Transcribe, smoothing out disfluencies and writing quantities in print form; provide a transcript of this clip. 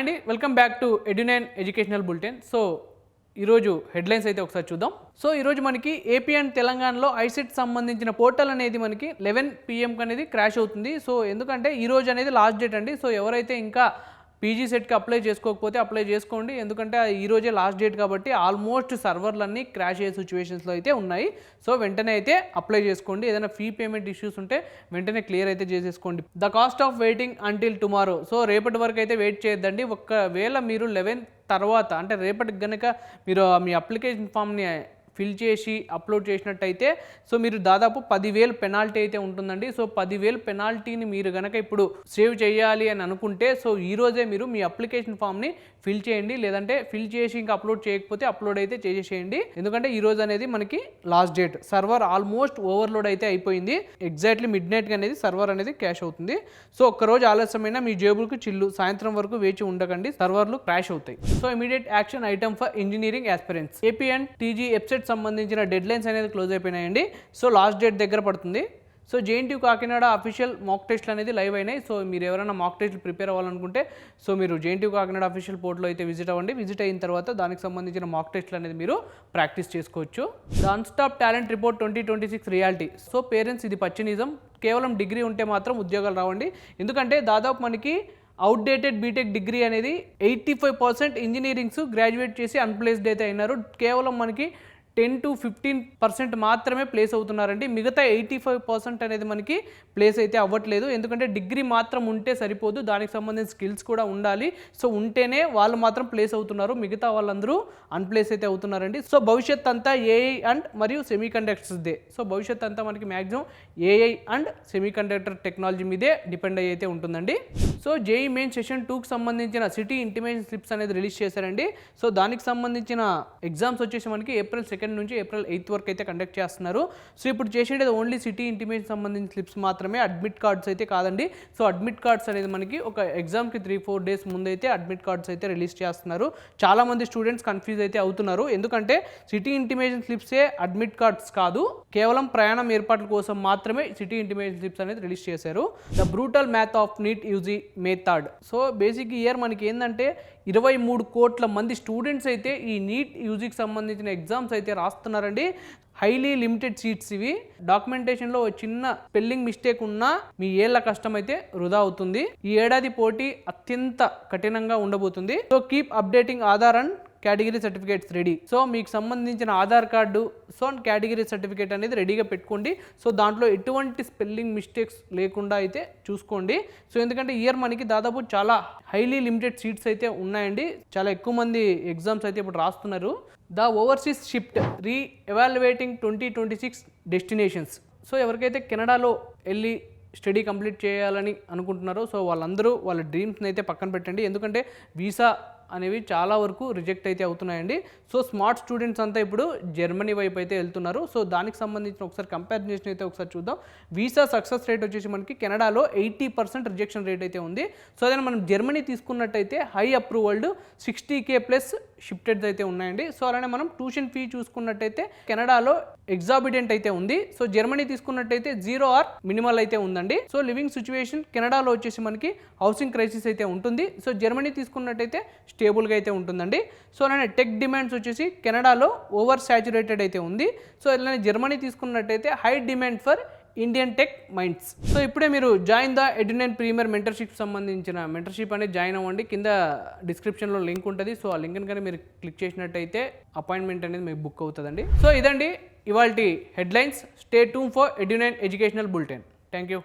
Hi అండి, welcome back to Edunine educational bulletin. So ఈరోజు headlines అయితే ఒకసారి చూద్దాం. సో ఈరోజు మనకి ఏపీ అండ్ తెలంగాణలో ఐసెట్ సంబంధించిన పోర్టల్ అనేది మనకి 11 PM అనేది క్రాష్ అవుతుంది. సో ఎందుకంటే ఈరోజు అనేది లాస్ట్ డేట్ అండి. సో ఎవరైతే ఇంకా పీజీ సెట్కి అప్లై చేసుకోకపోతే అప్లై చేసుకోండి, ఎందుకంటే ఈ రోజే లాస్ట్ డేట్ కాబట్టి ఆల్మోస్ట్ సర్వర్లన్నీ క్రాష్ అయ్యే సిచ్యువేషన్స్లో అయితే ఉన్నాయి. సో వెంటనే అయితే అప్లై చేసుకోండి. ఏదైనా ఫీ పేమెంట్ ఇష్యూస్ ఉంటే వెంటనే క్లియర్ అయితే చేసేసుకోండి. The cost of waiting until tomorrow. So రేపటి వరకు అయితే వెయిట్ చేయొద్దండి. ఒకవేళ మీరు 11 తర్వాత అంటే రేపటికి కనుక మీరు మీ అప్లికేషన్ ఫామ్ని ఫిల్ చేసి అప్లోడ్ చేసినట్టయితే సో మీరు దాదాపు 10,000 పెనాల్టీ అయితే ఉంటుందండి. సో 10,000 పెనాల్టీని మీరు కనుక ఇప్పుడు సేవ్ చేయాలి అని అనుకుంటే సో ఈరోజే మీరు మీ అప్లికేషన్ ఫామ్ని ఫిల్ చేయండి, లేదంటే ఫిల్ చేసి ఇంకా అప్లోడ్ చేయకపోతే అప్లోడ్ అయితే చేసేసేయండి. ఎందుకంటే ఈ రోజు అనేది మనకి last date. Server almost overload అయితే అయిపోయింది. ఎగ్జాక్ట్లీ మిడ్నైట్కి అనేది సర్వర్ అనేది క్రాష్ అవుతుంది. సో ఒక్కరోజు ఆలస్యమైన మీ జేబులకు చిల్లు, సాయంత్రం వరకు వేచి ఉండకండి, సర్వర్లు క్రాష్ అవుతాయి. So immediate action item for engineering aspirants. AP and TG website సంబంధించిన డెడ్ లైన్స్ అనేది క్లోజ్ అయిపోయినాయండి. సో లాస్ట్ డేట్ దగ్గర పడుతుంది. సో జేఎన్టీయూ కాకినాడ అఫీషియల్ మాక్ టెస్ట్లు అనేది లైవ్ అయినాయి. సో మీరు ఎవరైనా మాక్ టెస్ట్లు ప్రిపేర్ అవ్వాలనుకుంటే సో మీరు జేఎన్టీయూ కాకినాడ అఫీషియల్ పోర్టల్ అయితే విజిట్ అవ్వండి. విజిట్ అయిన తర్వాత దానికి సంబంధించిన మాక్ టెస్ట్లు అనేది మీరు ప్రాక్టీస్ చేసుకోవచ్చు. The Unstop talent report 2026 reality. So parents, ఇది పచ్చి నిజం. కేవలం డిగ్రీ ఉంటే మాత్రం ఉద్యోగాలు రావండి. ఎందుకంటే దాదాపు మనకి అవుట్డేటెడ్ బీటెక్ డిగ్రీ అనేది 85% ఇంజనీరింగ్స్ గ్రాడ్యుయేట్ చేసి అన్ప్లేస్డ్ అయితే అయినారు. కేవలం మనకి 10 to 15% మాత్రమే ప్లేస్ అవుతున్నారండి. మిగతా 85% అనేది మనకి ప్లేస్ అయితే అవ్వట్లేదు. ఎందుకంటే డిగ్రీ మాత్రం ఉంటే సరిపోదు, దానికి సంబంధించిన స్కిల్స్ కూడా ఉండాలి. సో ఉంటేనే వాళ్ళు మాత్రం ప్లేస్ అవుతున్నారు, మిగతా వాళ్ళందరూ అన్ప్లేస్ అయితే అవుతున్నారండి. సో భవిష్యత్ అంతా ఏఐ అండ్ మరియు సెమీ కండక్టర్స్దే. సో భవిష్యత్ అంతా మనకి maximum AI and semi conductor technology మీదే డిపెండ్ అయితే ఉంటుందండి. సో జేఈ మెయిన్ సెషన్ 2కి సంబంధించిన సిటీ ఇంటిమేషన్ స్లిప్స్ అనేది రిలీజ్ చేశారండి. సో దానికి సంబంధించిన ఎగ్జామ్స్ వచ్చేసి మనకి April 2 నుంచి April 8 వరకు అయితే కండక్ట్ చేస్తున్నారు. సో ఇప్పుడు చేసేది ఓన్లీ సిటీ ఇంటిమేషన్ సంబంధించిన స్లిప్స్ మాత్రమే, అడ్మిట్ కార్డ్స్ అయితే కాదండి. సో అడ్మిట్ కార్డ్స్ అనేది మనకి ఒక ఎగ్జామ్కి 3-4 డేస్ ముందైతే అడ్మిట్ కార్డ్స్ అయితే రిలీజ్ చేస్తున్నారు. చాలామంది స్టూడెంట్స్ కన్ఫ్యూజ్ అయితే అవుతున్నారు, ఎందుకంటే సిటీ ఇంటిమేషన్ స్లిప్సే అడ్మిట్ కార్డ్స్ కాదు, కేవలం ప్రయాణం ఏర్పాట్ల కోసం మాత్రమే సిటీ ఇంటిమేషన్ స్లిప్స్ అనేది రిలీజ్ చేశారు. The brutal math of NEET UG May 3rd. So basic year మనకి ఏంటంటే 23 కోట్ల మంది స్టూడెంట్స్ అయితే ఈ నీట్ యూజీకి సంబంధించిన ఎగ్జామ్స్ అయితే రాస్తున్నారండి. హైలీ లిమిటెడ్ సీట్స్ ఇవి. డాక్యుమెంటేషన్లో చిన్న స్పెల్లింగ్ మిస్టేక్ ఉన్నా మీ ఏళ్ల కష్టం అయితే వృధా అవుతుంది. ఈ ఏడాది పోటీ అత్యంత కఠినంగా ఉండబోతుంది. So keep updating Aadhaar and category certificates ready. So మీకు సంబంధించిన Aadhaar card so category certificate అనేది రెడీగా పెట్టుకోండి. సో దాంట్లో ఎటువంటి స్పెల్లింగ్ మిస్టేక్స్ లేకుండా అయితే చూసుకోండి. సో ఎందుకంటే ఇయర్ మనకి దాదాపు చాలా హైలీ లిమిటెడ్ సీట్స్ అయితే ఉన్నాయండి. చాలా ఎక్కువ మంది ఎగ్జామ్స్ అయితే ఇప్పుడు రాస్తున్నారు. The overseas shift re evaluating 2026 destinations. So ఎవరికైతే కెనడాలో వెళ్ళి స్టడీ కంప్లీట్ చేయాలని అనుకుంటున్నారో సో వాళ్ళందరూ వాళ్ళ డ్రీమ్స్ని అయితే పక్కన పెట్టండి. ఎందుకంటే వీసా అనేవి చాలా వరకు రిజెక్ట్ అయితే అవుతున్నాయండి. సో స్మార్ట్ స్టూడెంట్స్ అంతా ఇప్పుడు జర్మనీ వైపు అయితే వెళ్తున్నారు. సో దానికి సంబంధించిన ఒకసారి కంపారిజన్ అయితే ఒకసారి చూద్దాం. వీసా సక్సెస్ రేట్ వచ్చేసి మనకి కెనడాలో 80% రిజెక్షన్ రేట్ అయితే ఉంది. సో అదే మనం జర్మనీ తీసుకున్నట్టయితే హై అప్రూవల్డ్ 60K ప్లస్ షిఫ్టెడ్స్ అయితే ఉన్నాయండి. సో అలానే మనం ట్యూషన్ ఫీ చూసుకున్నట్టయితే కెనడాలో ఎగ్జాబిడెంట్ అయితే ఉంది. సో జర్మనీ తీసుకున్నట్టయితే 0 or మినిమల్ అయితే ఉందండి. సో లివింగ్ సిచ్యువేషన్ కెనడాలో వచ్చేసి మనకి హౌసింగ్ క్రైసిస్ అయితే ఉంటుంది. సో జర్మనీ తీసుకున్నట్టయితే స్టేబుల్గా అయితే ఉంటుందండి. సో అలానే టెక్ డిమాండ్స్ వచ్చేసి కెనడాలో ఓవర్ సాచురేటెడ్ అయితే ఉంది. సో అలానే జర్మనీ తీసుకున్నట్టయితే high demand for Indian tech minds. So ఇప్పుడే మీరు join the Edunine premier mentorship సంబంధించిన మెంటర్షిప్ అనేది జాయిన్ అవ్వండి. కింద డిస్క్రిప్షన్లో లింక్ ఉంటుంది. సో ఆ లింక్ కనుక మీరు క్లిక్ చేసినట్టయితే అపాయింట్మెంట్ అనేది మీకు బుక్ అవుతుందండి. సో ఇదండి ఇవాల్టి headlines. Stay tune for Edunine educational bulletin. Thank you.